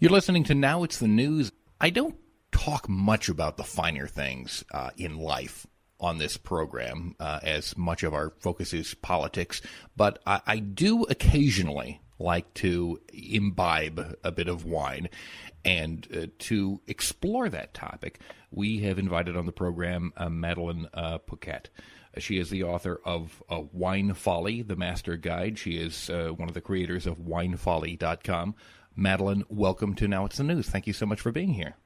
You're listening to Now It's the News. I don't talk much about the finer things in life on this program, as much of our focus is politics, but I do occasionally like to imbibe a bit of wine. And to explore that topic, we have invited on the program Madeline Puckette. She is the author of Wine Folly, the Master Guide. She is one of the creators of winefolly.com. Madeline, welcome to Now It's the News. Thank you so much for being here.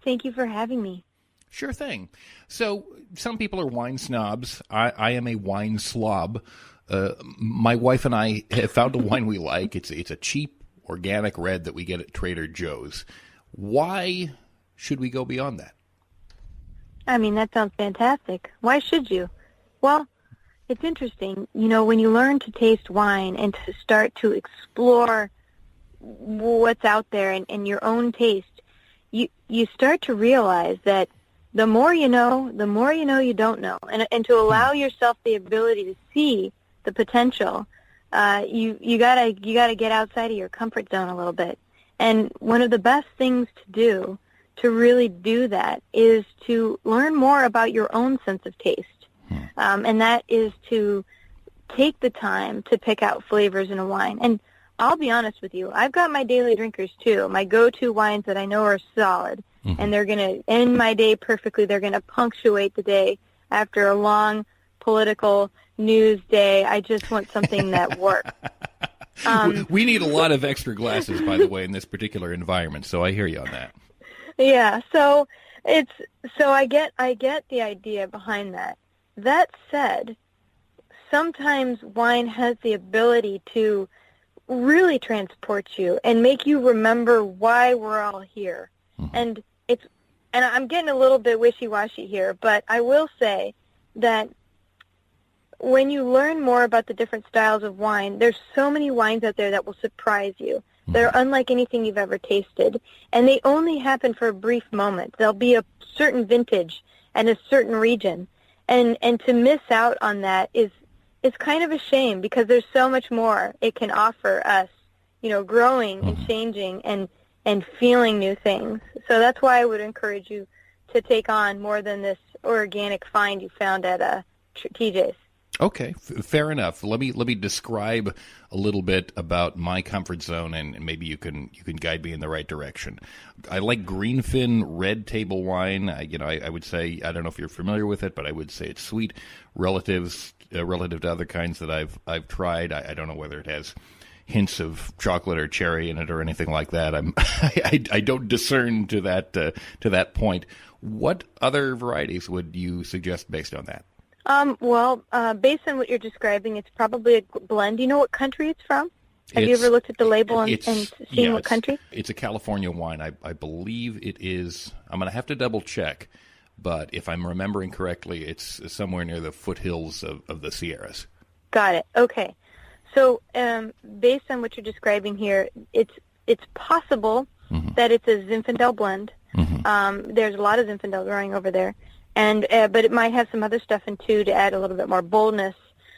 Thank you for having me. Sure thing. So some people are wine snobs. I am a wine slob. My wife and I have found a wine we like. It's a cheap, organic red that we get at Trader Joe's. Why should we go beyond that? I mean, that sounds fantastic. Why should you? Well, it's interesting. You know, when you learn to taste wine and to start to explore what's out there and your own taste, you start to realize that the more you know you don't know. And to allow yourself the ability to see the potential, you gotta get outside of your comfort zone a little bit. And one of the best things to do to really do that is to learn more about your own sense of taste. And that is to take the time to pick out flavors in a wine. And I'll be honest with you, I've got my daily drinkers too, my go-to wines that I know are solid, and they're going to end my day perfectly. They're going to punctuate the day after a long political news day. I just want something that works. We need a lot of extra glasses, by the way, in this particular environment, so I hear you on that. Yeah, so I get the idea behind that. That said, sometimes wine has the ability to really transport you and make you remember why we're all here. And I'm getting a little bit wishy-washy here, but I will say that when you learn more about the different styles of wine, there's so many wines out there that will surprise you. They're unlike anything you've ever tasted, and they only happen for a brief moment. There'll be a certain vintage and a certain region, and to miss out on that is kind of a shame, because there's so much more it can offer us, you know, growing and changing and feeling new things. So that's why I would encourage you to take on more than this organic find you found at TJ's. Okay, fair enough. Let me describe a little bit about my comfort zone, and maybe you can guide me in the right direction. I like greenfin red table wine. I would say, I don't know if you're familiar with it, but I would say it's sweet relative to other kinds that I've tried. I don't know whether it has hints of chocolate or cherry in it or anything like that. I don't discern to that point. What other varieties would you suggest based on that? Based on what you're describing, it's probably a blend. Do you know what country it's from? Have you ever looked at the label and seen what country? It's a California wine. I believe it is. I'm going to have to double check, but if I'm remembering correctly, it's somewhere near the foothills of the Sierras. Got it. Okay. So based on what you're describing here, it's possible that it's a Zinfandel blend. There's a lot of Zinfandel growing over there. But it might have some other stuff in too to add a little bit more boldness.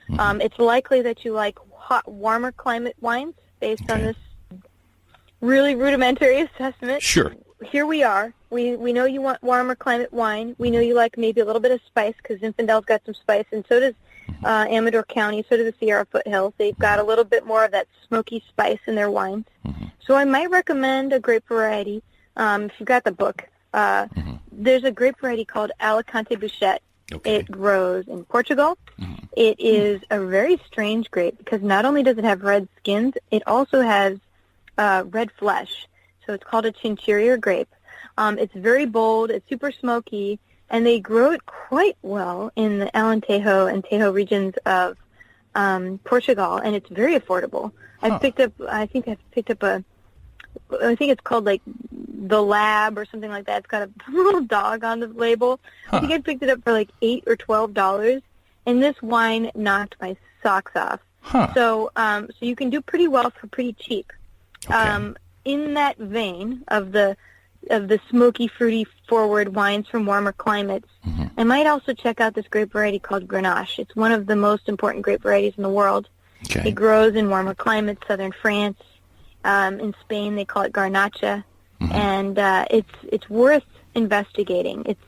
It's likely that you like hot, warmer climate wines based on this really rudimentary assessment. Sure. Here we are. We know you want warmer climate wine. We know you like maybe a little bit of spice, because Zinfandel's got some spice, and so does Amador County, so do the Sierra foothills. They've got a little bit more of that smoky spice in their wines. So I might recommend a grape variety, if you've got the book. There's a grape variety called Alicante Bouchette. Okay. It grows in Portugal. It is a very strange grape, because not only does it have red skins, it also has red flesh. So it's called a chinchilla grape. It's very bold. It's super smoky, and they grow it quite well in the Alentejo and Tejo regions of Portugal, and it's very affordable. I think I've picked up I think it's called like the Lab or something like that. It's got a little dog on the label. I think I picked it up for like $8 or $12, and this wine knocked my socks off. So you can do pretty well for pretty cheap. Okay. In that vein of the smoky, fruity, forward wines from warmer climates, I might also check out this grape variety called Grenache. It's one of the most important grape varieties in the world. Okay. It grows in warmer climates, southern France, In Spain, they call it garnacha, and it's worth investigating. It's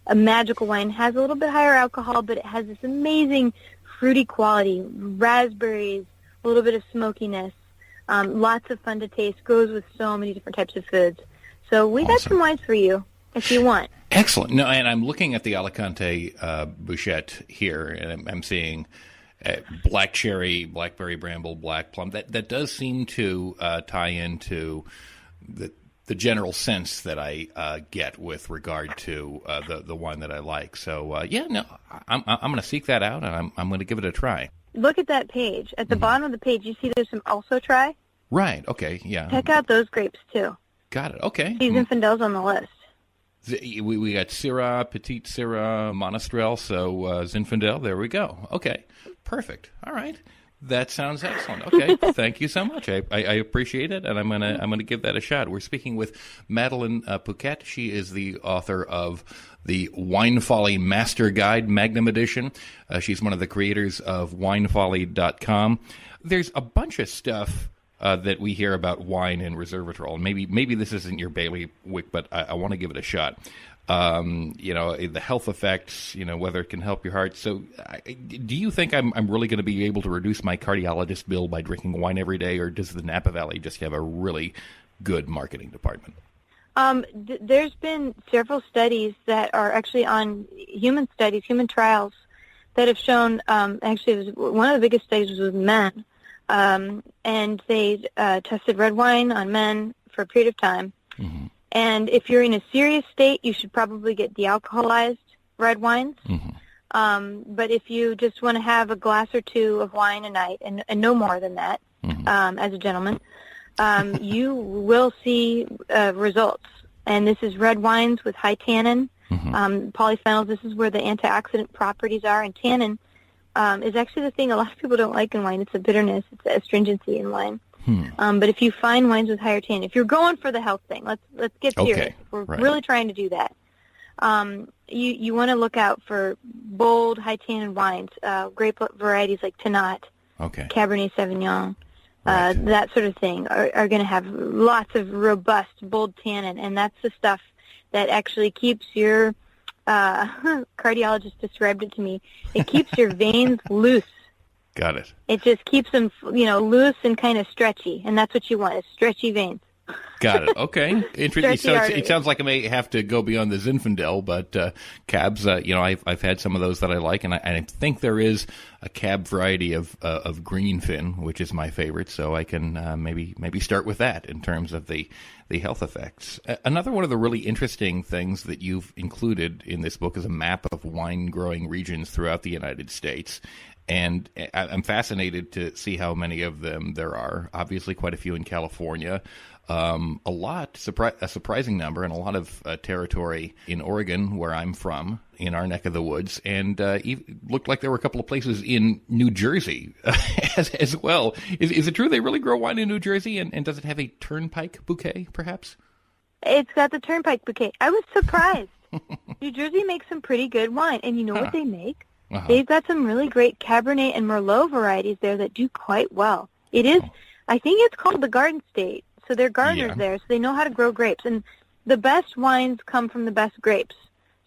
a magical wine. It has a little bit higher alcohol, but it has this amazing fruity quality, raspberries, a little bit of smokiness, lots of fun to taste, goes with so many different types of foods. So we got some wines for you if you want. Excellent. No, and I'm looking at the Alicante Bouchette here, and I'm seeing black cherry, blackberry bramble, black plum. That does seem to tie into the general sense that I get with regard to the wine that I like. So I'm going to seek that out, and I'm going to give it a try. Look at that page. At the bottom of the page, you see there's some also try. Right. Okay. Yeah. Check out those grapes too. Got it. Okay. These Zinfandels on the list. We got Syrah, Petite Syrah, Monastrell, so Zinfandel. There we go. Okay. Perfect. All right. That sounds excellent. Okay, thank you so much. I appreciate it, and I'm gonna give that a shot. We're speaking with Madeline Puckette. She is the author of the Wine Folly Master Guide, Magnum Edition. She's one of the creators of winefolly.com. There's a bunch of stuff that we hear about wine and resveratrol, and maybe this isn't your bailiwick, but I want to give it a shot. The health effects, whether it can help your heart. So do you think I'm really going to be able to reduce my cardiologist bill by drinking wine every day, or does the Napa Valley just have a really good marketing department? There's been several studies that are actually on human trials that have shown, actually one of the biggest studies was with men, and they tested red wine on men for a period of time. Mm-hmm. And if you're in a serious state, you should probably get dealcoholized red wines. Mm-hmm. But if you just want to have a glass or two of wine a night, and no more than that, as a gentleman, you will see results. And this is red wines with high tannin, polyphenols. This is where the antioxidant properties are. And tannin is actually the thing a lot of people don't like in wine. It's the bitterness. It's the astringency in wine. But if you find wines with higher tannin, if you're going for the health thing, let's get serious. Okay. We're really trying to do that. You want to look out for bold, high tannin wines, grape varieties like Tannat, Cabernet Sauvignon, that sort of thing are going to have lots of robust, bold tannin, and that's the stuff that actually keeps your cardiologist described it to me. It keeps your veins loose. Got it. It just keeps them, loose and kind of stretchy, and that's what you want, is stretchy veins. Got it. Okay. Interesting. So it sounds like I may have to go beyond the Zinfandel, but cabs, I've had some of those that I like, and I think there is a cab variety of Greenfin, which is my favorite, so I can maybe start with that in terms of the health effects. Another one of the really interesting things that you've included in this book is a map of wine growing regions throughout the United States. And I'm fascinated to see how many of them there are. Obviously, quite a few in California. A surprising number, and a lot of territory in Oregon, where I'm from, in our neck of the woods. And looked like there were a couple of places in New Jersey as well. Is it true they really grow wine in New Jersey? And does it have a turnpike bouquet, perhaps? It's got the turnpike bouquet. I was surprised. New Jersey makes some pretty good wine. And you know what they make? They've got some really great Cabernet and Merlot varieties there that do quite well. It is, I think it's called the Garden State. So they're gardeners there, so they know how to grow grapes. And the best wines come from the best grapes.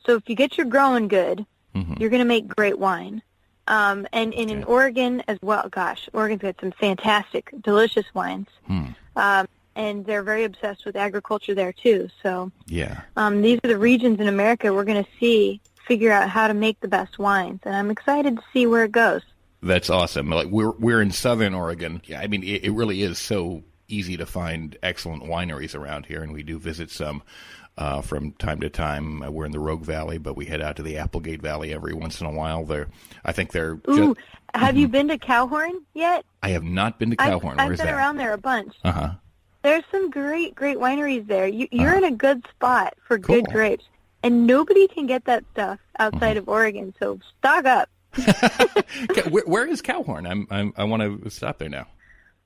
So if you get your growing good, you're going to make great wine. And in Oregon as well, Oregon's got some fantastic, delicious wines. And they're very obsessed with agriculture there, too. So these are the regions in America we're going to figure out how to make the best wines, and I'm excited to see where it goes. That's awesome. Like we're in Southern Oregon. Yeah, I mean, it really is so easy to find excellent wineries around here, and we do visit some from time to time. We're in the Rogue Valley, but we head out to the Applegate Valley every once in a while. Ooh, have you been to Cowhorn yet? I have not been to Cowhorn. I've been around there a bunch. There's some great wineries there. You're in a good spot for good grapes. And nobody can get that stuff outside of Oregon, so stock up. Where is Cowhorn? I want to stop there now.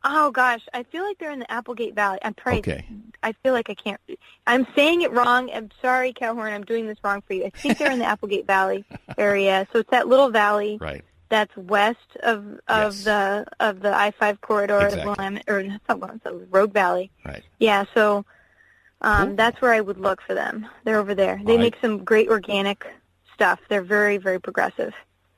Oh gosh, I feel like they're in the Applegate Valley. I'm probably. I feel like I can't. I'm saying it wrong. I'm sorry, Cowhorn. I'm doing this wrong for you. I think they're in the Applegate Valley area, so it's that little valley. Right. That's west of Yes. the I-5 corridor, Exactly. the Rogue Valley. Right. Yeah, so Cool. that's where I would look for them. They're over there. They make some great organic stuff. They're very, very progressive.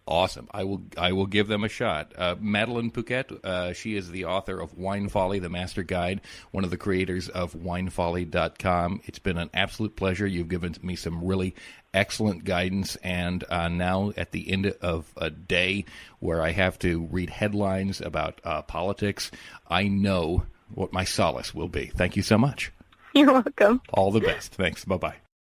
Awesome. I will give them a shot. Madeline Puckette, she is the author of Wine Folly, the Master Guide, one of the creators of winefolly.com. It's been an absolute pleasure. You've given me some really excellent guidance, and now at the end of a day where I have to read headlines about politics, I know what my solace will be. Thank you so much. You're welcome. All the best. Thanks. Bye-bye.